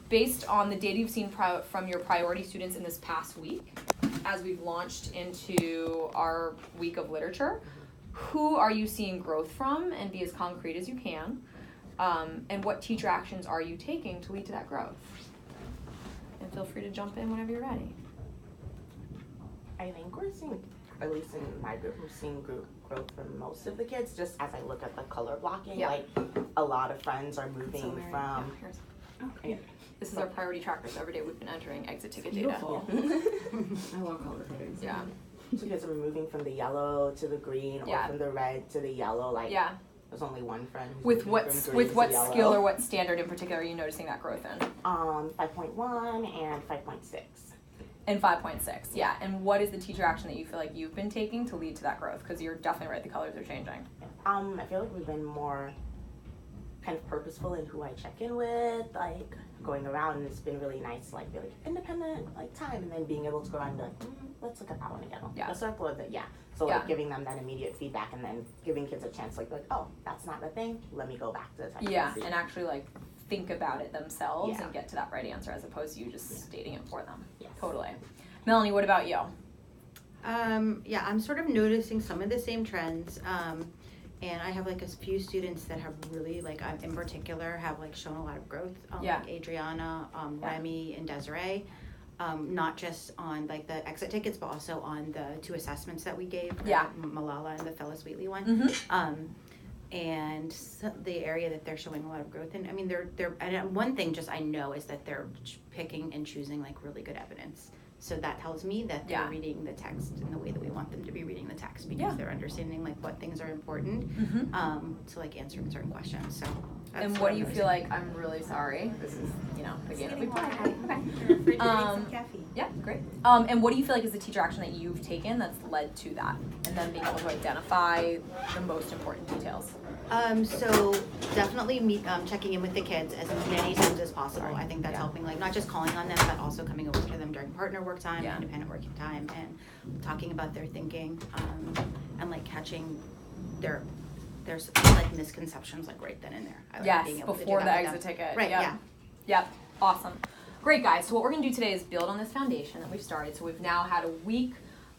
based on the data you've seen from your priority students in this past week, as we've launched into our week of literature, who are you seeing growth from, and be as concrete as you can, and what teacher actions are you taking to lead to that growth? And feel free to jump in whenever you're ready. I think we're seeing, at least in my group, we're seeing group growth for most of the kids, just as I look at the color blocking. Yeah. Like, a lot of friends are moving from... Okay. This is our priority tracker, so every day we've been entering exit ticket Beautiful. data. I love color coding. Yeah. So kids are moving from the yellow to the green, or from the red to the yellow. Like, there's only one friend who's with what yellow. skill or what standard in particular are you noticing that growth in? 5.1 and 5.6. And 5.6, yeah. And what is the teacher action that you feel like you've been taking to lead to that growth? Because you're definitely right, the colors are changing. I feel like we've been more kind of purposeful in who I check in with, like going around, and it's been really nice, like, be like independent, like time, and then being able to go around and be like, let's look at that one again. Yeah. Let's circle it. So like giving them that immediate feedback, and then giving kids a chance, like, oh, that's not the thing. Let me go back to the text. Yeah, and actually like think about it themselves and get to that right answer, as opposed to you just stating it for them. Yes. Totally. Melanie, what about you? Yeah, I'm sort of noticing some of the same trends. And I have like a few students that have really, like, in particular, have like shown a lot of growth. Like Adriana, Remy, and Desiree. Not just on like the exit tickets, but also on the 2 assessments that we gave. Malala and the Phyllis Wheatley one. And so the area that they're showing a lot of growth in. I mean, they're and one thing just I know is that they're picking and choosing like really good evidence. So that tells me that they're reading the text in the way that we want them to be reading the text, because they're understanding like what things are important to like answering certain questions. So and what do you feel like? I'm really sorry. This is, the game that we play. Okay. Some caffeine. Yeah, great. And what do you feel like is the teacher action that you've taken that's led to that, and then being able to identify the most important details? So definitely checking in with the kids as many times as possible. I think that's helping, like not just calling on them, but also coming over to them during partner work time, independent working time, and talking about their thinking, and like catching there's like misconceptions like right then and there. Yes, being able before to do that the exit ticket. Right. Yep. Awesome. Great, guys. So what we're gonna do today is build on this foundation that we've started. So we've now had a week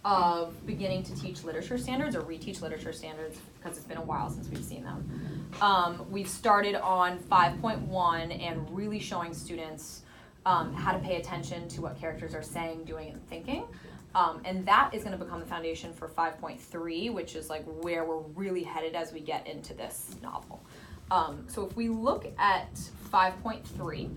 of beginning to teach literature standards or reteach literature standards, because it's been a while since we've seen them. We've started on 5.1 and really showing students how to pay attention to what characters are saying, doing, and thinking. And that is going to become the foundation for 5.3, which is like where we're really headed as we get into this novel. So if we look at 5.3,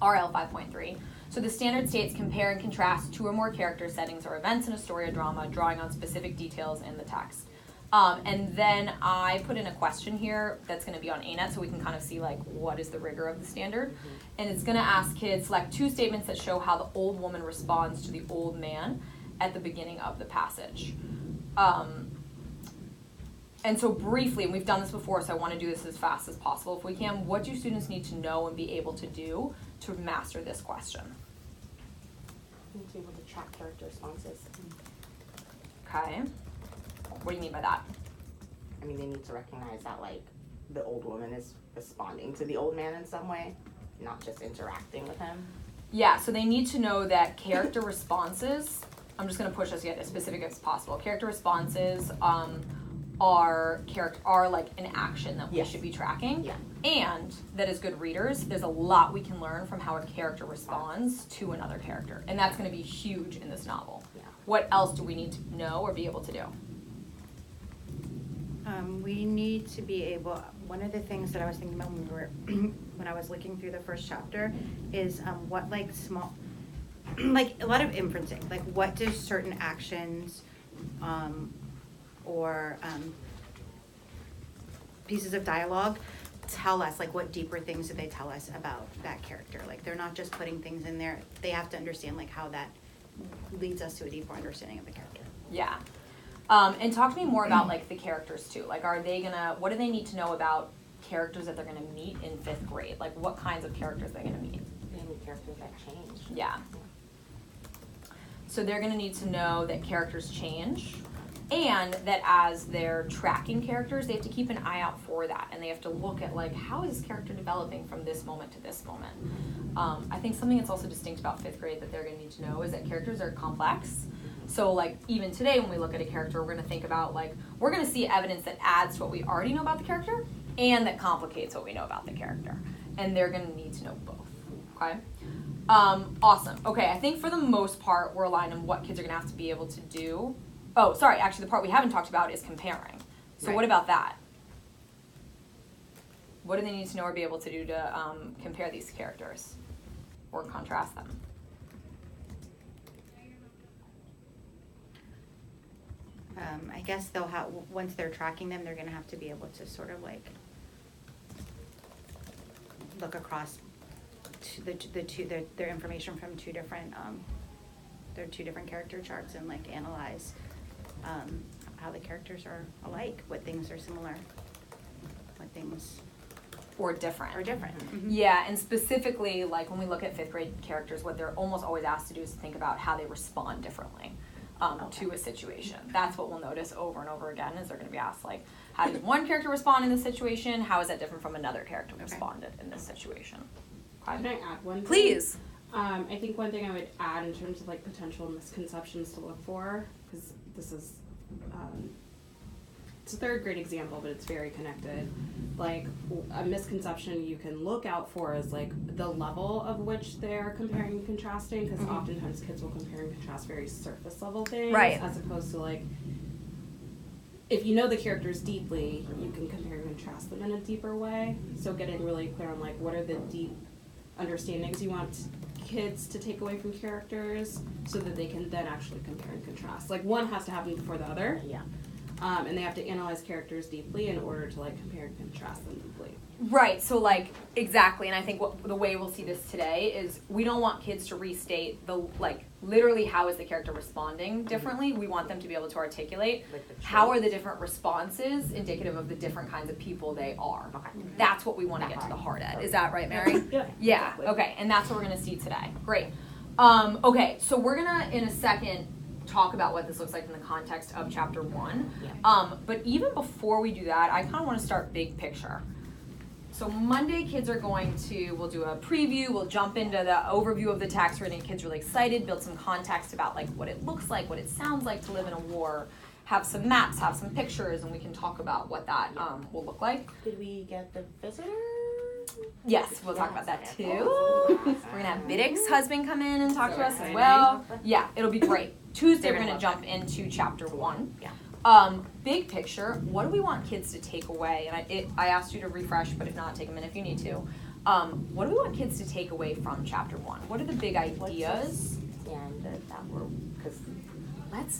RL 5.3, so the standard states compare and contrast 2 or more character settings or events in a story or drama, drawing on specific details in the text. And then I put in a question here that's going to be on ANET, so we can kind of see like what is the rigor of the standard. And it's going to ask kids select 2 statements that show how the old woman responds to the old man at the beginning of the passage. And so briefly, and we've done this before, so I want to do this as fast as possible if we can, what do students need to know and be able to do to master this question? Need to be able to track character responses. Okay. What do you mean by that? I mean, they need to recognize that, like, the old woman is responding to the old man in some way, not just interacting with him. Yeah, so they need to know that character responses, I'm just going to push us to get as specific as possible. Character responses are like an action that we should be tracking. And that as good readers, there's a lot we can learn from how a character responds to another character. And that's going to be huge in this novel. What else do we need to know or be able to do? We need to be able, one of the things that I was thinking about when I was looking through the first chapter is what like small, like a lot of inferencing, like what do certain actions or pieces of dialogue tell us, like what deeper things do they tell us about that character? Like they're not just putting things in there, they have to understand like how that leads us to a deeper understanding of the character. Yeah. And talk to me more about like the characters too. Like what do they need to know about characters that they're gonna meet in 5th grade? Like what kinds of characters they're gonna meet? They need characters that change. Yeah. So they're gonna need to know that characters change. And that as they're tracking characters, they have to keep an eye out for that, and they have to look at like, how is this character developing from this moment to this moment. I think something that's also distinct about 5th grade that they're going to need to know is that characters are complex. So like even today when we look at a character, we're going to think about like, we're going to see evidence that adds to what we already know about the character and that complicates what we know about the character, and they're going to need to know both. Okay. Awesome. Okay, I think for the most part we're aligned on what kids are going to have to be able to do. Oh, sorry, actually the part we haven't talked about is comparing. So what about that? What do they need to know or be able to do to compare these characters or contrast them? I guess they'll have, once they're tracking them, they're gonna have to be able to sort of like look across their information from their 2 different character charts and like analyze how the characters are alike, what things are similar, what things Or different. are different. Mm-hmm. Yeah, and specifically, like when we look at 5th grade characters, what they're almost always asked to do is to think about how they respond differently to a situation. That's what we'll notice over and over again, is they're going to be asked, like, how does one character respond in this situation? How is that different from another character responded in this situation? Okay. Can I add one thing? Please. I think one thing I would add in terms of like potential misconceptions to look for, because this is it's a 3rd grade example, but it's very connected. Like a misconception you can look out for is like the level of which they're comparing and contrasting, because oftentimes kids will compare and contrast very surface level things, Right. as opposed to like, if you know the characters deeply, you can compare and contrast them in a deeper way. So getting really clear on like what are the deep understandings you want kids to take away from characters, so that they can then actually compare and contrast. Like one has to happen before the other. Yeah. And they have to analyze characters deeply in order to like compare and contrast them deeply. Right, so like, exactly, and I think the way we'll see this today is we don't want kids to restate literally how is the character responding differently. We want them to be able to articulate how are the different responses indicative of the different kinds of people they are. Okay. That's what we want to get to the heart at. Is that right, Mary? Yeah, Exactly. okay, and that's what we're going to see today. Great. Okay, so we're going to, in a second, talk about what this looks like in the context of chapter 1. Yeah. But even before we do that, I kind of want to start big picture. So Monday, kids are we'll do a preview, we'll jump into the overview of the text, we're going to get kids really excited, build some context about like what it looks like, what it sounds like to live in a war, have some maps, have some pictures, and we can talk about what that will look like. Did we get the visitor? Yes, we'll talk about that Yes. too. We're going to have Biddick's husband come in and talk to us as exciting. well. Yeah, it'll be great. Tuesday, we're They're going to gonna jump into chapter 1. Yeah. Big picture, what do we want kids to take away? And I asked you to refresh, but if not, take a minute if you need to. What do we want kids to take away from chapter 1? What are the big ideas? Standard that were, because Let's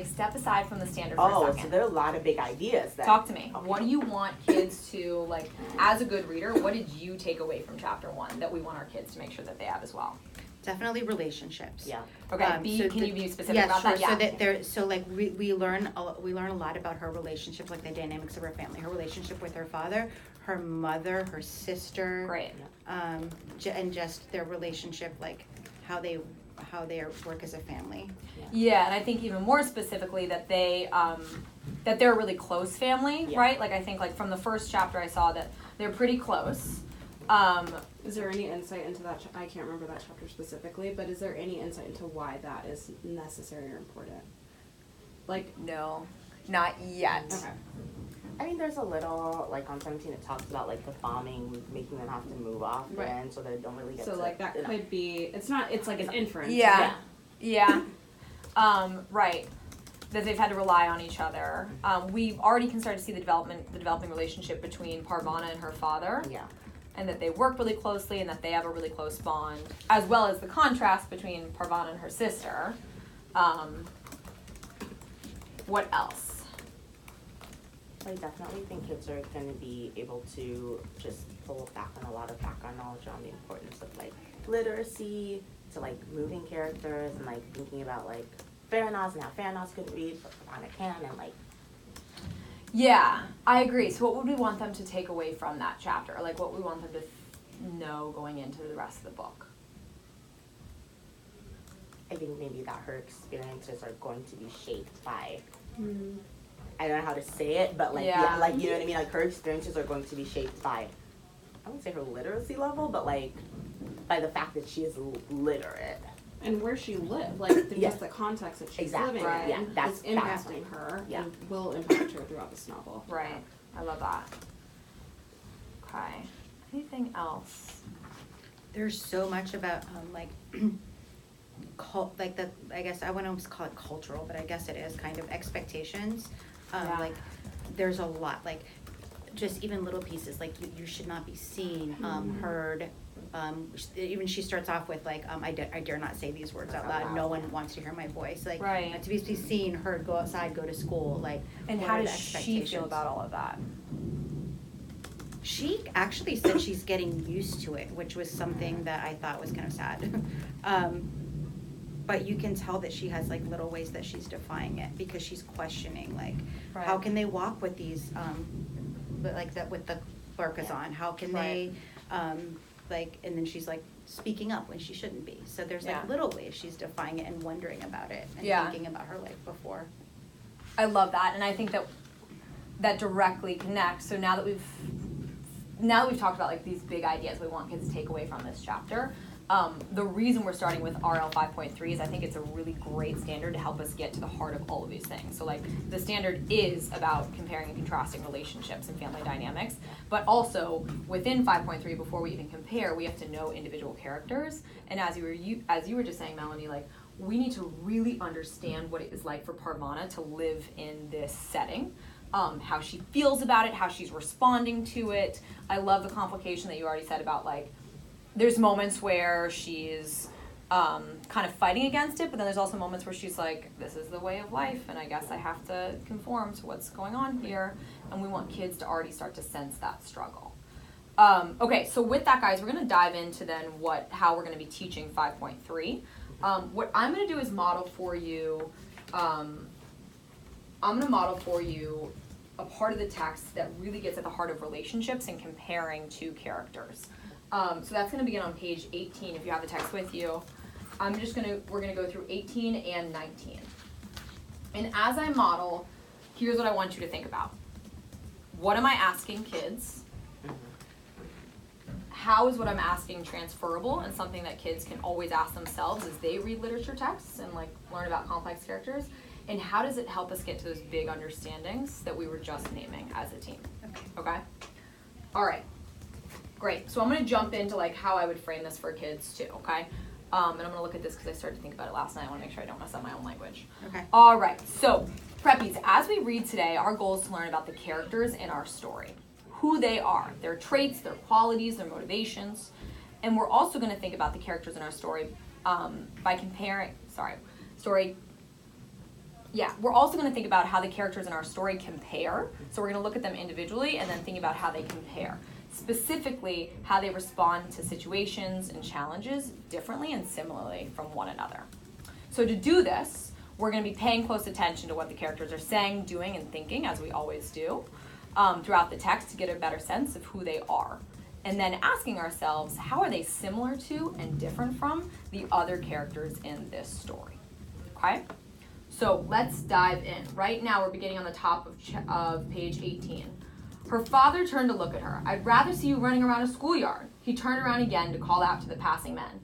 step aside from the standard for a so second. there are a lot of big ideas. Then. Talk to me. Okay. What do you want kids to, like, as a good reader, what did you take away from chapter 1 that we want our kids to make sure that they have as well? Definitely relationships. Yeah. Okay, can you be specific about that? Yeah. So we learn a lot about her relationship, like the dynamics of her family, her relationship with her father, her mother, her sister. Great. And just their relationship, like how they work as a family. Yeah, and I think even more specifically that they're a really close family, Yeah. right? Like I think like from the first chapter I saw that they're pretty close. Is there any insight into that? I can't remember that chapter specifically, but is there any insight into why that is necessary or important? Like, No, not yet. okay. I mean, there's a little, like on 17 it talks about like the bombing, making them have to move off, Right. and so they don't really get So to. like that could be. It's like an inference. Yeah. Yeah. Right. That they've had to rely on each other. We've already can start to see the developing relationship between Parvana and her father. Yeah. And that they work really closely and that they have a really close bond, as well as the contrast between Parvana and her sister. What else? I definitely think kids are going to be able to just pull back on a lot of background knowledge on the importance of like literacy, to like moving characters and like thinking about like Theranos and how Theranos could read, but Parvana can, and like. Yeah, I agree. So what would we want them to take away from that chapter? Like what we want them to know going into the rest of the book? I think maybe that her experiences are going to be shaped by I don't know how to say it, but like, yeah, like, you know what I mean? Like, her experiences are going to be shaped by, I wouldn't say her literacy level, but like, by the fact that she is literate. And where she lived, like, just the context that she's living in, yeah, that's impacting her and will impact her throughout this novel. Right. I love that. Okay. Anything else? There's so much about like like the, I guess I wouldn't almost call it cultural, but I guess it is kind of expectations. Like there's a lot, like just even little pieces, like you should not be seen, heard. Even she starts off with like, I dare not say these words out loud. No one wants to hear my voice. Like to be seen, heard, go outside, go to school. Like, and how does she feel about all of that? She actually said she's getting used to it, which was something that I thought was kind of sad. But you can tell that she has like little ways that she's defying it, because she's questioning like, how can they walk with these, like that with the burqas on? How can they, like, and then she's like speaking up when she shouldn't be. So there's like little ways she's defying it and wondering about it and thinking about her life before. I love that, and I think that directly connects. So now that we've talked about like these big ideas we want kids to take away from this chapter, the reason we're starting with RL 5.3 is I think it's a really great standard to help us get to the heart of all of these things. So like the standard is about comparing and contrasting relationships and family dynamics, but also within 5.3, before we even compare, we have to know individual characters. And as you were just saying, Melanie, like we need to really understand what it is like for Parvana to live in this setting. How she feels about it, how she's responding to it. I love the complication that you already said about like, there's moments where she's kind of fighting against it, but then there's also moments where she's like, this is the way of life, and I guess I have to conform to what's going on here. And we want kids to already start to sense that struggle. Okay, so with that, guys, we're going to dive into then how we're going to be teaching 5.3. What I'm going to do is model for you. I'm going to model for you a part of the text that really gets at the heart of relationships and comparing two characters. So that's going to begin on page 18 if you have the text with you. We're going to go through 18 and 19. And as I model, here's what I want you to think about. What am I asking kids? How is what I'm asking transferable and something that kids can always ask themselves as they read literature texts and like learn about complex characters? And how does it help us get to those big understandings that we were just naming as a team? Okay? All right. Great. So I'm going to jump into like how I would frame this for kids too, okay? And I'm going to look at this because I started to think about it last night. I want to make sure I don't mess up my own language. Okay. All right. So, preppies, as we read today, our goal is to learn about the characters in our story. Who they are, their traits, their qualities, their motivations. And we're also going to think about the characters in our story by comparing, we're also going to think about how the characters in our story compare. So we're going to look at them individually and then think about how they compare. Specifically, how they respond to situations and challenges differently and similarly from one another. So to do this, we're going to be paying close attention to what the characters are saying, doing, and thinking, as we always do, throughout the text to get a better sense of who they are. And then asking ourselves, how are they similar to and different from the other characters in this story? Okay? So let's dive in. Right now, we're beginning on the top of page 18. Her father turned to look at her. I'd rather see you running around a schoolyard. He turned around again to call out to the passing men.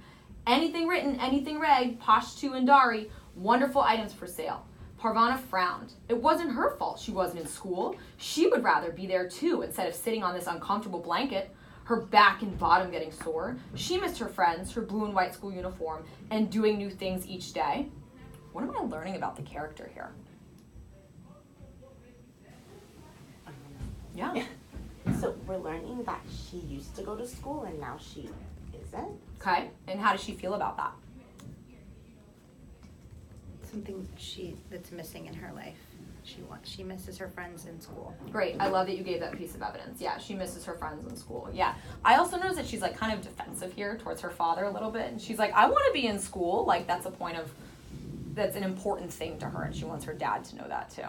Anything written, anything read, Pashtu and Dari, wonderful items for sale. Parvana frowned. It wasn't her fault she wasn't in school. She would rather be there too instead of sitting on this uncomfortable blanket, her back and bottom getting sore. She missed her friends, her blue and white school uniform, and doing new things each day. What am I learning about the character here? Yeah. So we're learning that she used to go to school and now she isn't. Okay. And how does she feel about that? Something that's missing in her life. She misses her friends in school. Great. I love that you gave that piece of evidence. Yeah, she misses her friends in school. Yeah. I also noticed that she's like kind of defensive here towards her father a little bit. And she's like, I want to be in school. Like that's that's an important thing to her. And she wants her dad to know that too.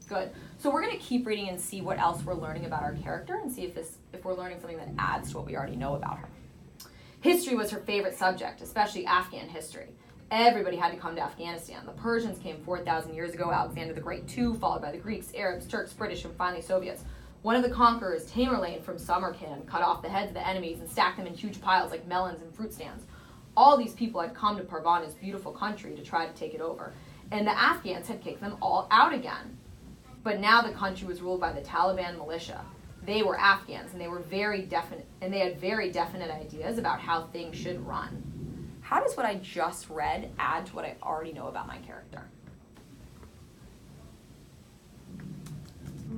Good. So we're going to keep reading and see what else we're learning about our character and see if we're learning something that adds to what we already know about her. History was her favorite subject, especially Afghan history. Everybody had to come to Afghanistan. The Persians came 4,000 years ago, Alexander the Great too, followed by the Greeks, Arabs, Turks, British, and finally Soviets. One of the conquerors, Tamerlane from Samarkand, cut off the heads of the enemies and stacked them in huge piles like melons and fruit stands. All these people had come to Parvana's beautiful country to try to take it over, and the Afghans had kicked them all out again. But now the country was ruled by the Taliban militia. They were Afghans, and they were very definite, and they had very definite ideas about how things should run. How does what I just read add to what I already know about my character?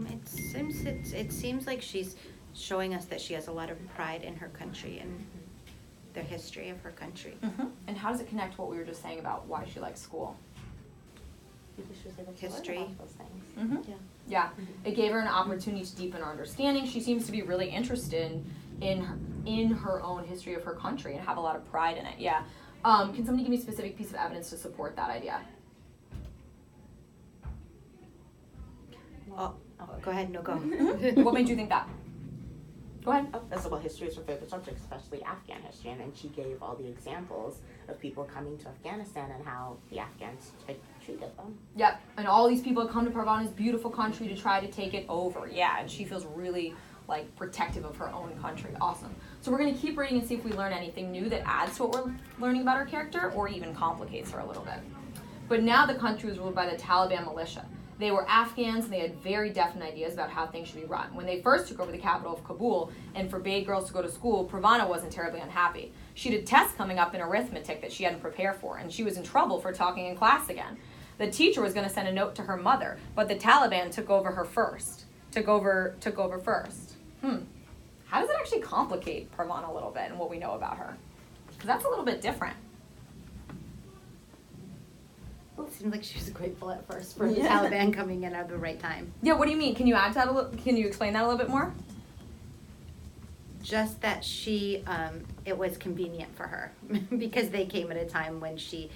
It seems like she's showing us that she has a lot of pride in her country and the history of her country. Mm-hmm. And how does it connect to what we were just saying about why she likes school? Because she was able to History. learn about those things. Mm-hmm. Yeah. Yeah, it gave her an opportunity to deepen her understanding. She seems to be really interested in her own history of her country and have a lot of pride in it. Yeah. Can somebody give me a specific piece of evidence to support that idea? Oh, go ahead. No, go. What made you think that? Go ahead. Oh, that's well, history is her favorite subject, especially Afghan history, and then she gave all the examples of people coming to Afghanistan and how the Afghans treated them. Yep, and all these people have come to Parvana's beautiful country to try to take it over. Yeah, and she feels really like protective of her own country. Awesome. So we're going to keep reading and see if we learn anything new that adds to what we're learning about her character or even complicates her a little bit. But now the country was ruled by the Taliban militia. They were Afghans and they had very definite ideas about how things should be run. When they first took over the capital of Kabul and forbade girls to go to school, Parvana wasn't terribly unhappy. She had a test coming up in arithmetic that she hadn't prepared for, and she was in trouble for talking in class again. The teacher was going to send a note to her mother, but the Taliban took over first. How does it actually complicate Parvana a little bit and what we know about her? Because that's a little bit different. Well, it seemed like she was grateful at first for the Taliban coming in at the right time. Yeah, what do you mean? Can you add to that a little? Can you explain that a little bit more? Just that she, it was convenient for her because they came at a time when she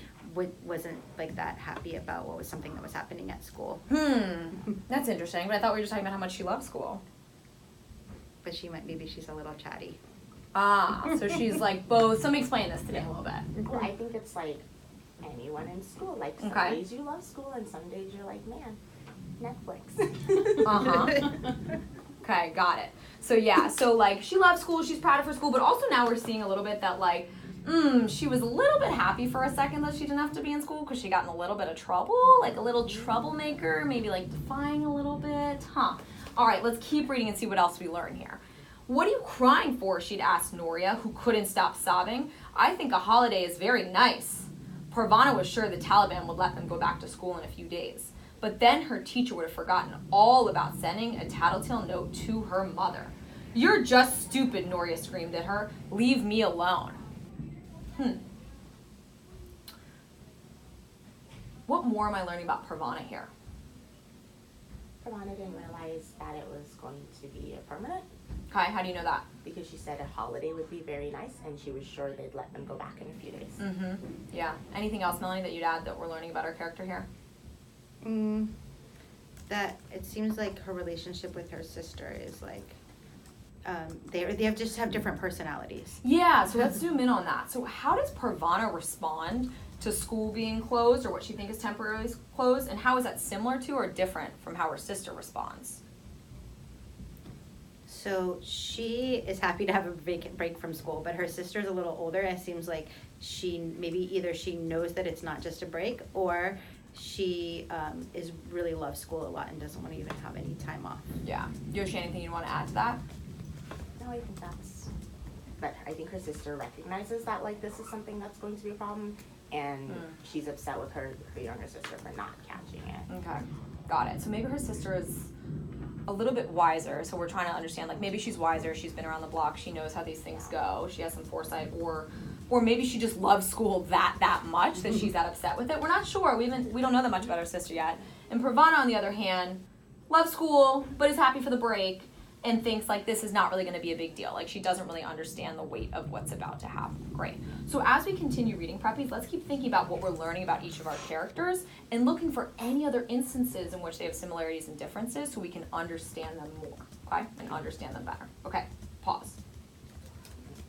wasn't like that happy about what was something that was happening at school. That's interesting. But I thought we were just talking about how much she loves school. But maybe she's a little chatty. Ah, so she's like both. Somebody explain this to me a little bit. Well, I think it's like anyone in school. Like some Okay. days you love school and some days you're like, man, Netflix. Uh-huh. Okay, got it. So yeah, so like she loves school, she's proud of her school, but also now we're seeing a little bit that like, she was a little bit happy for a second that she didn't have to be in school because she got in a little bit of trouble, like a little troublemaker, maybe like defying a little bit. All right, let's keep reading and see what else we learn here. What are you crying for? She'd asked Noria, who couldn't stop sobbing. I think a holiday is very nice. Parvana was sure the Taliban would let them go back to school in a few days. But then her teacher would have forgotten all about sending a tattletale note to her mother. You're just stupid, Noria screamed at her. Leave me alone. What more am I learning about Parvana here? Parvana didn't realize that it was going to be a permanent Okay, how do you know that? because she said a holiday would be very nice and she was sure they'd let them go back in a few days. Yeah. Anything else, Melanie, that you'd add that we're learning about our character here? That it seems like her relationship with her sister is like, they just have different personalities. Yeah, so let's zoom in on that. So how does Parvana respond to school being closed or what she thinks is temporarily closed, and how is that similar to or different from how her sister responds? So she is happy to have a break from school, but her sister's a little older. It seems like either she knows that it's not just a break, or she really loves school a lot and doesn't want to even have any time off. Yeah. Yoshi, anything you want to add to that? No, I think but I think her sister recognizes that like this is something that's going to be a problem and she's upset with her younger sister for not catching it. Okay, got it. So maybe her sister is a little bit wiser, so we're trying to understand, like maybe she's wiser, she's been around the block, she knows how these things go, she has some foresight, or maybe she just loves school that much that she's that upset with it. We're not sure. We don't know that much about her sister yet. And Parvana, on the other hand, loves school, but is happy for the break and thinks like this is not really going to be a big deal. Like she doesn't really understand the weight of what's about to happen. Great. So as we continue reading Preppies, let's keep thinking about what we're learning about each of our characters and looking for any other instances in which they have similarities and differences so we can understand them more, okay? And understand them better. Okay, pause.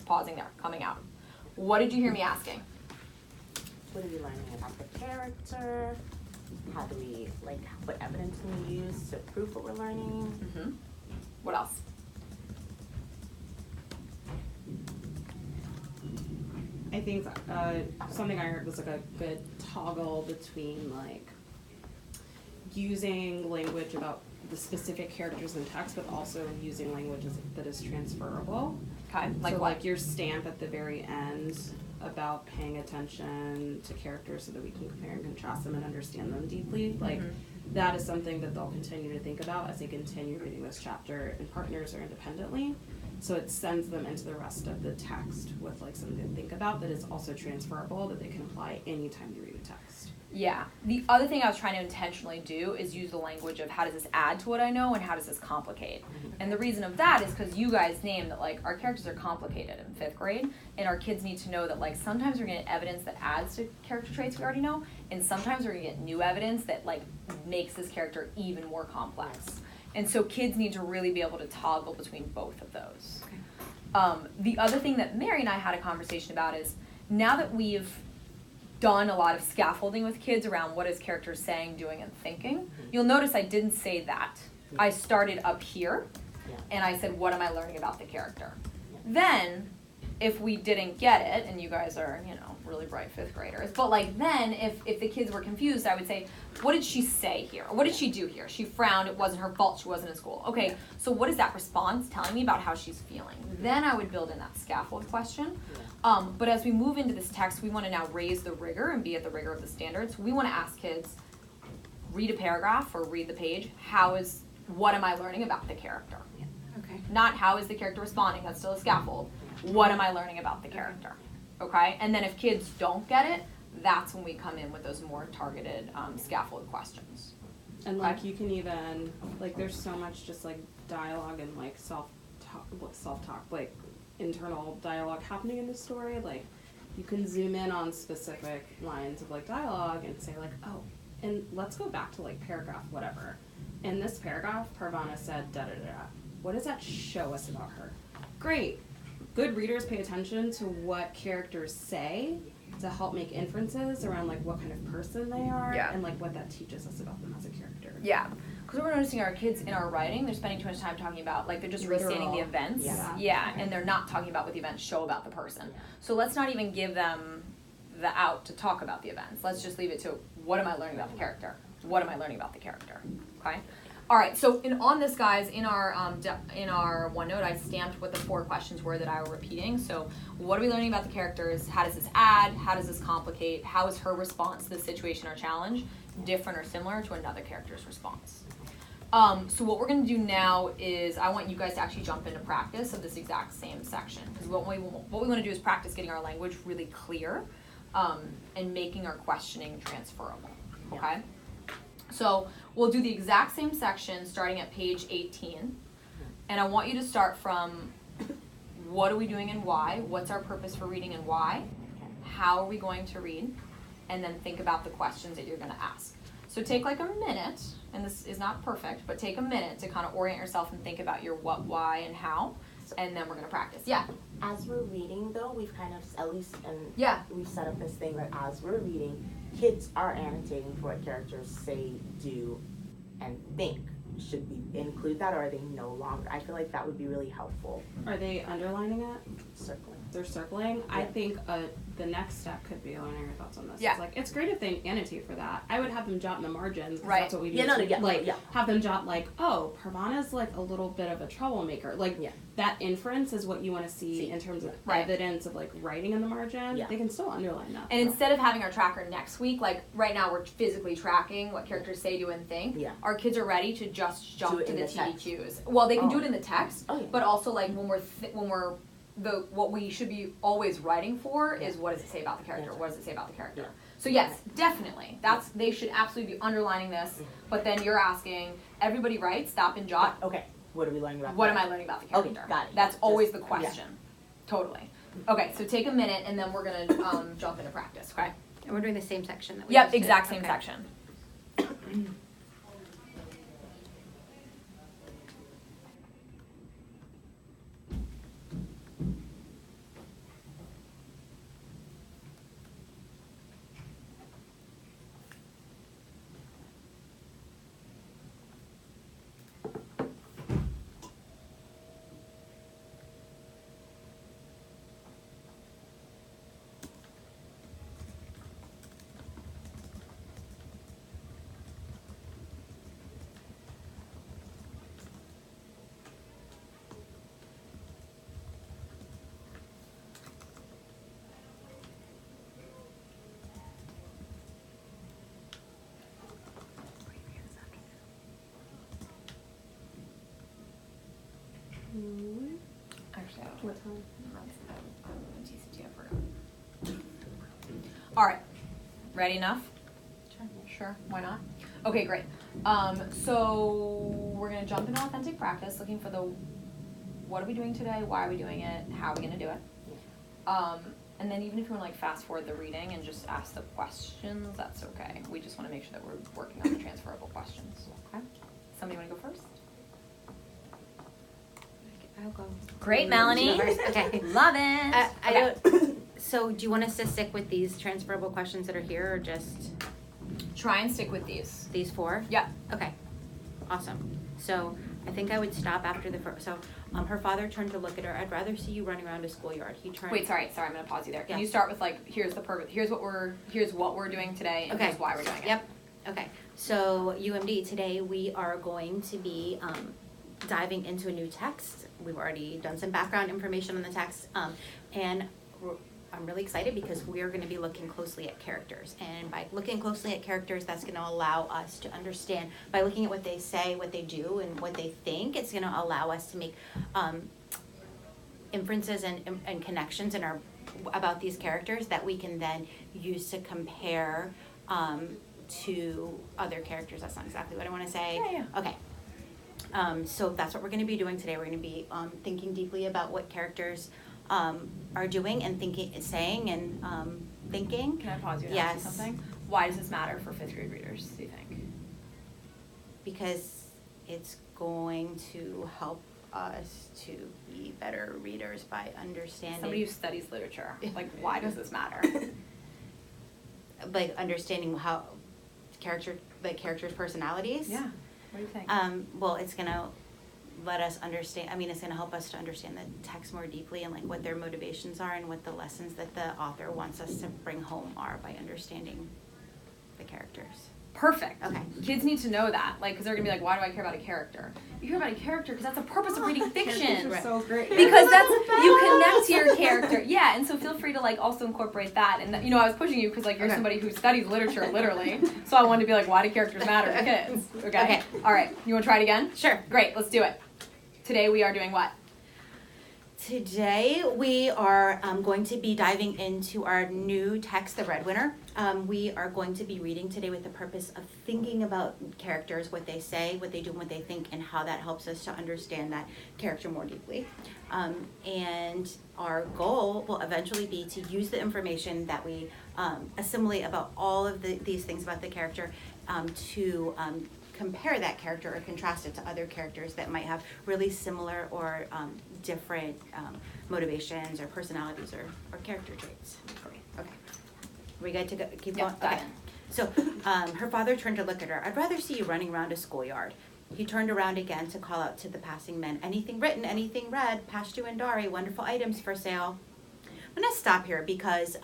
Pausing there, coming out. What did you hear me asking? what are we learning about the character? How do we, like, what evidence can we use to prove what we're learning? Mm-hmm. What else? I think something I heard was like a good toggle between like using language about the specific characters in text, but also using language that is transferable. Okay, like so what? Like your stamp at the very end about paying attention to characters so that we can compare and contrast them and understand them deeply. Like that is something that they'll continue to think about as they continue reading this chapter in partners or independently. So it sends them into the rest of the text with like something to think about that is also transferable that they can apply anytime they read a text. Yeah. The other thing I was trying to intentionally do is use the language of how does this add to what I know and how does this complicate. And the reason of that is because you guys named that like our characters are complicated in 5th grade, and our kids need to know that like sometimes we're going to get evidence that adds to character traits we already know, and sometimes we're going to get new evidence that like makes this character even more complex. And so kids need to really be able to toggle between both of those. Okay. The other thing that Mary and I had a conversation about is now that we've done a lot of scaffolding with kids around what is characters saying, doing, and thinking, you'll notice I didn't say that. I started up here, and I said, what am I learning about the character? Then, if we didn't get it, and you guys are, you know, really bright 5th graders, but like then, if the kids were confused, I would say, what did she say here? What did she do here? She frowned, it wasn't her fault, she wasn't in school. Okay, so what is that response telling me about how she's feeling? Then I would build in that scaffold question. But as we move into this text, we want to now raise the rigor and be at the rigor of the standards. We want to ask kids, read a paragraph or read the page. What am I learning about the character? Okay. Not how is the character responding, that's still a scaffold. What am I learning about the character? Okay, and then if kids don't get it, that's when we come in with those more targeted scaffold questions. And like you can even, like there's so much just like dialogue and like self-talk, like internal dialogue happening in the story. Like you can zoom in on specific lines of like dialogue and say like, oh, and let's go back to like paragraph whatever. In this paragraph, Parvana said da-da-da-da. What does that show us about her? Great. Good readers pay attention to what characters say to help make inferences around like what kind of person they are and like what that teaches us about them as a character. Yeah, because we're noticing our kids in our writing, they're spending too much time talking about, like they're just restating the events. Yeah, and they're not talking about what the events show about the person. So let's not even give them the out to talk about the events. Let's just leave it to what am I learning about the character? What am I learning about the character? Okay. All right. So on this, guys, in our OneNote, I stamped what the 4 questions were that I were repeating. So what are we learning about the characters? How does this add? How does this complicate? How is her response to the situation or challenge different or similar to another character's response? So what we're going to do now is I want you guys to actually jump into practice of this exact same section, because what we want to do is practice getting our language really clear and making our questioning transferable. Okay. So we'll do the exact same section starting at page 18, and I want you to start from what are we doing and why, what's our purpose for reading and why, how are we going to read, and then think about the questions that you're going to ask. So take like a minute, and this is not perfect, but take a minute to kind of orient yourself and think about your what, why, and how, and then we're going to practice. Yeah? As we're reading, though, we've kind of, at least, and we've set up this thing where as we're reading, kids are annotating for what characters say, do, and think. Should we include that, or are they no longer? I feel like that would be really helpful. Are they underlining it? Circling. They're circling. Yeah. I think the next step could be, I want to hear your thoughts on this. Yeah. It's like, it's great if they annotate for that. I would have them jot in the margins. Right. That's what we do. Yeah, Have them jot like, oh, Parvana's like a little bit of a troublemaker. Like, that inference is what you want to see in terms of evidence of like writing in the margin. Yeah. They can still underline that. And instead of having our tracker next week, like right now we're physically tracking what characters say, do, and think. Yeah. Our kids are ready to just jump to the TDQs. Well, they can do it in the text, but also like when we're what we should be always writing for is what does it say about the character? What does it say about the character? So yes, definitely. They should absolutely be underlining this, but then you're asking, everybody write, stop and jot. Okay. What are we learning about? What am I learning about the character? Okay, got it. That's always the question. Totally. Okay, so take a minute and then we're gonna jump into practice, okay? And we're doing the same section that we Yep, just did. exact same section. What time? TCT, I forgot. All right, ready enough? Sure, why not? Okay, great. So we're gonna jump into authentic practice, looking for the what are we doing today, why are we doing it, how are we gonna do it. And then even if you wanna like fast forward the reading and just ask the questions, that's okay. We just wanna make sure that we're working on the transferable questions, okay? Somebody wanna go first? I'll go. Great, Melanie. Okay. Love it. I Okay. don't. So, do you want us to stick with these transferable questions that are here, or just Try and stick with these. these 4? Yeah. Okay. Awesome. So, I think I would stop after the first. So, her father turned to look at her. I'd rather see you running around a schoolyard. He turned. Wait, sorry, I'm gonna pause you there. Can Yeah. you start with like, here's what we're doing today, and Okay. here's why we're doing it. Yep. Okay. So, UMD, today we are going to be diving into a new text. We've already done some background information on the text, and I'm really excited because we are going to be looking closely at characters. And by looking closely at characters, that's going to allow us to understand, by looking at what they say, what they do, and what they think, it's going to allow us to make inferences and connections in about these characters that we can then use to compare to other characters. That's not exactly what I want to say. Yeah. Okay. So that's what we're going to be doing today. We're going to be thinking deeply about what characters are doing and saying and thinking. Can I pause you and ask you something? Why does this matter for 5th grade readers, do you think? Because it's going to help us to be better readers by understanding. Somebody who studies literature, like, why does this matter? Like understanding how characters' personalities. Yeah. What do you think? Well, it's gonna let us understand. I mean, it's gonna help us to understand the text more deeply and like what their motivations are and what the lessons that the author wants us to bring home are by understanding the characters. Perfect. Okay. Kids need to know that, like, because they're gonna be like, why do I care about a character? You care about a character because that's the purpose of reading fiction. Right. So great. Because that's you connect to your character. Yeah, and so feel free to like also incorporate that. And that, I was pushing you because like you're somebody who studies literature literally. So I wanted to be like, why do characters matter to kids? Okay. All right. You want to try it again? Sure. Great. Let's do it. Today we are doing what? Today we are going to be diving into our new text, The Breadwinner. We are going to be reading today with the purpose of thinking about characters, what they say, what they do, and what they think, and how that helps us to understand that character more deeply. And our goal will eventually be to use the information that we assimilate about all of these things about the character to compare that character or contrast it to other characters that might have really similar or different motivations or personalities or character traits. Okay. We good to go? Keep going? Okay. So her father turned to look at her. I'd rather see you running around a schoolyard. He turned around again to call out to the passing men. Anything written, anything read, Pashtu and Dari, wonderful items for sale. I'm going to stop here because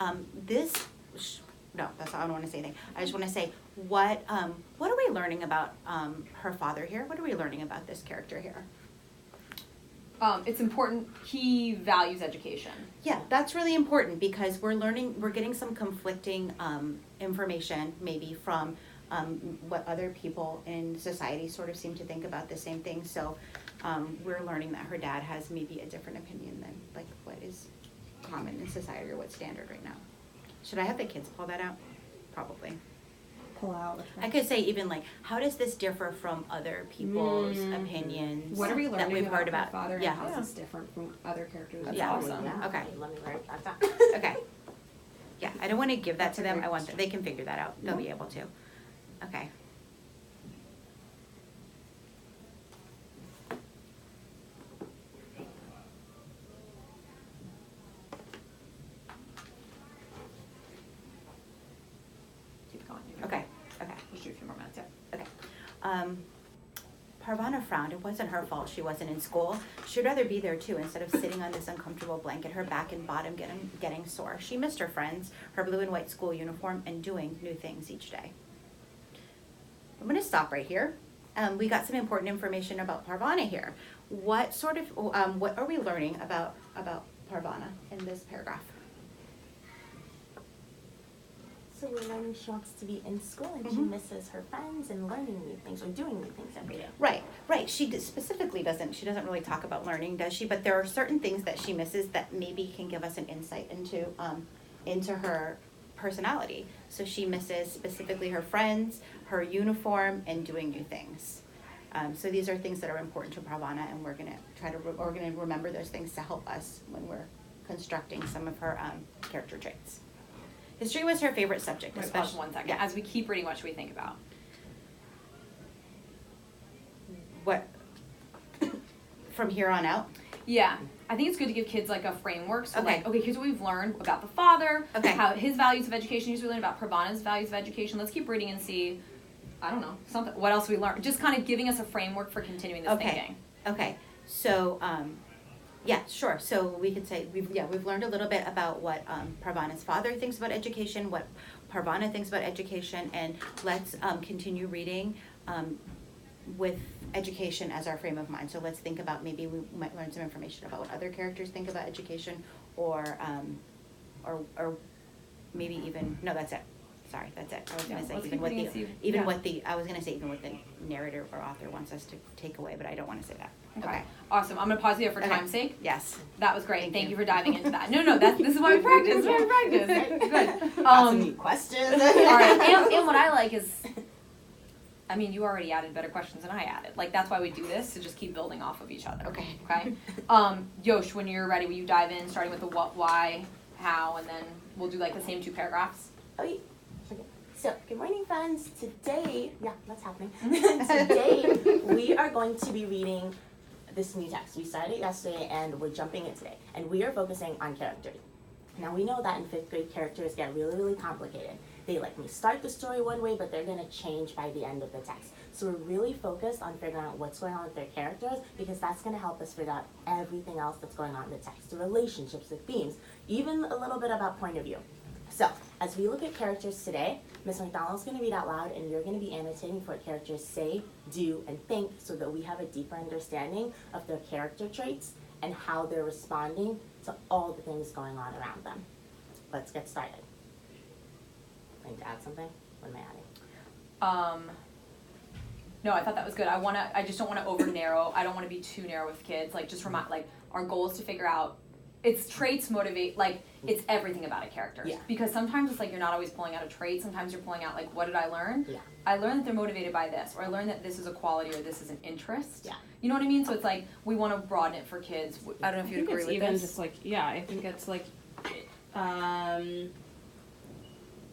no, that's all. I don't want to say anything. I just want to say, what are we learning about her father here? What are we learning about this character here? It's important. He values education. Yeah, that's really important because we're getting some conflicting information maybe from what other people in society sort of seem to think about the same thing. So we're learning that her dad has maybe a different opinion than like what is common in society or what's standard right now. Should I have the kids pull that out? Probably. Pull out. I could say even like, how does this differ from other people's opinions What are we learning that we've heard about? Father Yeah. and how is this different from other characters? That's Yeah. awesome. Okay. Let me write that down. Okay. Yeah, I don't want to give that to them. I want them, they can figure that out. They'll be able to. Okay. Keep going. Okay. Just do a few more minutes. Yeah. Okay. Parvana frowned. It wasn't her fault she wasn't in school. She'd rather be there too instead of sitting on this uncomfortable blanket, her back and bottom getting sore. She missed her friends, her blue and white school uniform, and doing new things each day. I'm going to stop right here. We got some important information about Parvana here. What are we learning about Parvana in this paragraph? So we're learning she wants to be in school and she misses her friends and learning new things or doing new things every day. Right. She specifically she doesn't really talk about learning, does she? But there are certain things that she misses that maybe can give us an insight into her personality. So she misses specifically her friends, her uniform, and doing new things. So these are things that are important to Pravana, and we're gonna remember those things to help us when we're constructing some of her character traits. History was her favorite subject. Wait, pause 1 second. Yeah. As we keep reading, what should we think about? What from here on out? Yeah, I think it's good to give kids like a framework. So Okay. okay, here's what we've learned about the father. Okay. How his values of education. Here's what we learned about Pravana's values of education. Let's keep reading and see. I don't know something. What else we learned? Just kind of giving us a framework for continuing this thinking. Okay. So, yeah, sure. So we could say we've learned a little bit about what Pravana's father thinks about education, what Pravana thinks about education, and let's continue reading with education as our frame of mind. So let's think about maybe we might learn some information about what other characters think about education, or maybe even no, that's it. Sorry, that's it. I was going to say even what the narrator or author wants us to take away, but I don't want to say that. Okay. Awesome. I'm going to pause here for time's sake. Yes. That was great. Thank you for diving into that. No, this is why we practice. Good. Some new questions. All right. And what I like is, I mean, you already added better questions than I added. Like, that's why we do this, to just keep building off of each other. Okay? Yosh, when you're ready, will you dive in, starting with the what, why, how, and then we'll do like the same 2 paragraphs? Okay. So, good morning, friends. Today, that's happening. Today, we are going to be reading this new text. We started it yesterday, and we're jumping it today. And we are focusing on characters. Now, we know that in 5th grade, characters get really, really complicated. They may start the story one way, but they're going to change by the end of the text. So we're really focused on figuring out what's going on with their characters, because that's going to help us figure out everything else that's going on in the text. The relationships, the themes, even a little bit about point of view. So, as we look at characters today, Ms. McDonald's going to read out loud, and you're going to be annotating for what characters say, do, and think, so that we have a deeper understanding of their character traits and how they're responding to all the things going on around them. Let's get started. I need to add something? What am I adding? No, I thought that was good. I just don't want to over narrow. I don't want to be too narrow with kids. Like, just remind, like, our goal is to figure out, it's traits motivate, like, it's everything about a character. Yeah. Because sometimes it's like you're not always pulling out a trait. Sometimes you're pulling out, like, what did I learn? Yeah. I learned that they're motivated by this, or I learned that this is a quality, or this is an interest. Yeah. You know what I mean? So it's like, we want to broaden it for kids. I don't know if you agree with even this. just like, I think it's like,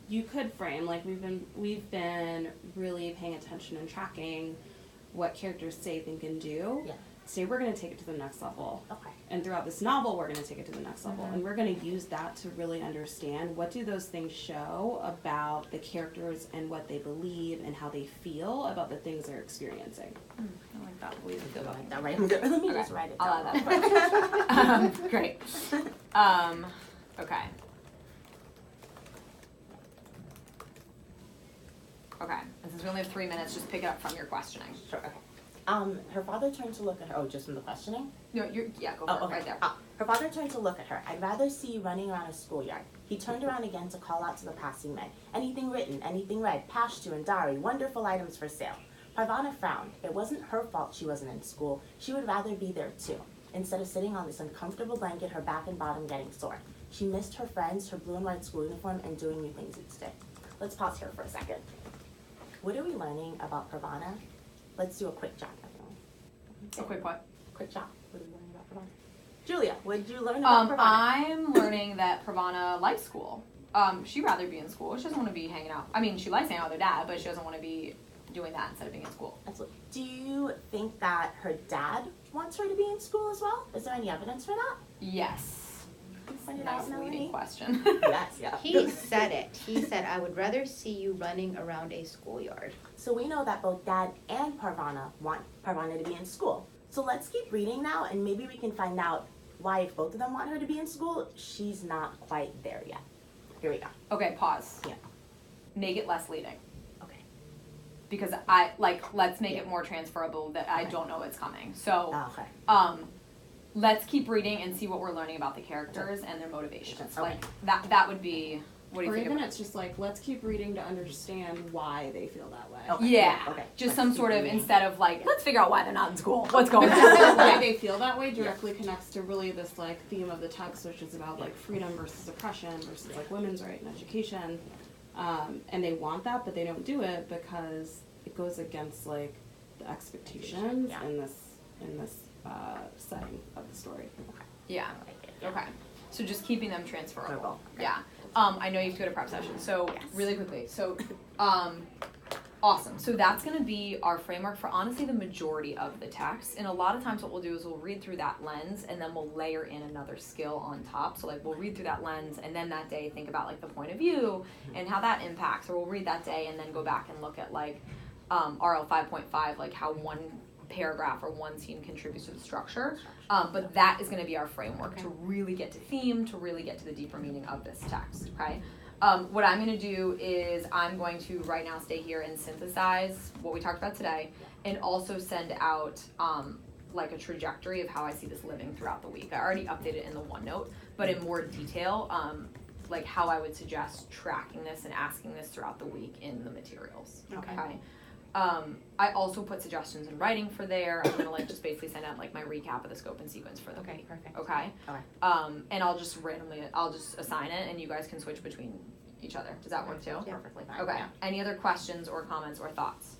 you could frame, like, we've been really paying attention and tracking what characters say, think, and do. Yeah. Today we're going to take it to the next level. Okay. And throughout this novel, we're going to take it to the next level. And we're going to use that to really understand what do those things show about the characters and what they believe and how they feel about the things they're experiencing. I like that. What do you feel about That right? Let me just write it down. I'll add that. Great. Okay. Okay. And since we only have 3 minutes, just pick it up from your questioning. Sure, okay. Her father turned to look at her. Oh, just from the questioning? No, go for it, right there. Her father turned to look at her. I'd rather see you running around a schoolyard. He turned around again to call out to the passing men. Anything written, anything read, pashtu and dari, wonderful items for sale. Parvana frowned. It wasn't her fault she wasn't in school. She would rather be there too. Instead of sitting on this uncomfortable blanket, her back and bottom getting sore. She missed her friends, her blue and white school uniform, and doing new things each day. Let's pause here for a second. What are we learning about Parvana? Let's do a quick jot, everyone. A quick what? Quick jot. What are we learning about Parvana? Julia, what did you learn about Parvana? I'm learning that Parvana likes school. She'd rather be in school. She doesn't want to be hanging out. I mean, she likes hanging out with her dad, but she doesn't want to be doing that instead of being in school. Absolutely. Do you think that her dad wants her to be in school as well? Is there any evidence for that? Yes. Find it Nice out, Melanie. leading question. Yes, yeah. He said it. He said, I would rather see you running around a schoolyard. So we know that both Dad and Parvana want Parvana to be in school. So let's keep reading now, and maybe we can find out why, if both of them want her to be in school, she's not quite there yet. Here we go. Okay, pause. Yeah. Make it less leading. Okay. Because let's make it more transferable that I don't know it's coming. So, Okay. let's keep reading and see what we're learning about the characters and their motivations. Okay. Like, that would be What do you Or think even about? it's just like, let's keep reading to understand why they feel that way. Okay. Yeah, Okay. just Let's some keep sort of, reading. instead of like, let's figure out why they're not in school. What's going on? Why Yeah. they feel that way directly connects to really this like theme of the text, which is about like freedom versus oppression versus like women's right and education. And they want that, but they don't do it because it goes against like the expectations Yeah. in this setting of the story. Yeah. I like it. Yeah. Okay. So just keeping them transferable. Transferable. Okay. Yeah. I know you have to go to prep session. So Yes. really quickly. So awesome. So that's going to be our framework for honestly the majority of the text. And a lot of times what we'll do is we'll read through that lens and then we'll layer in another skill on top. So like we'll read through that lens and then that day think about like the point of view and how that impacts. Or we'll read that day and then go back and look at like RL 5.5, like how one paragraph or one scene contributes to the structure. But that is going to be our framework to really get to theme, to really get to the deeper meaning of this text, okay? What I'm going to do is I'm going to right now stay here and synthesize what we talked about today and also send out like a trajectory of how I see this living throughout the week. I already updated it in the OneNote, but in more detail, like how I would suggest tracking this and asking this throughout the week in the materials, okay? I also put suggestions in writing for there. I'm gonna like just basically send out like my recap of the scope and sequence for the week. Perfect. Okay. Okay. And I'll just assign it, and you guys can switch between each other. Does that work too? Yeah. Perfectly fine. Okay. Yeah. Any other questions or comments or thoughts?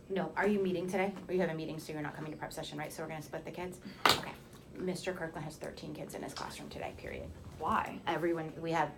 No, are you meeting today? Or you have a meeting, so you're not coming to prep session, right? So we're gonna split the kids? Okay. Mr. Kirkland has 13 kids in his classroom today, period. Why? Everyone, we have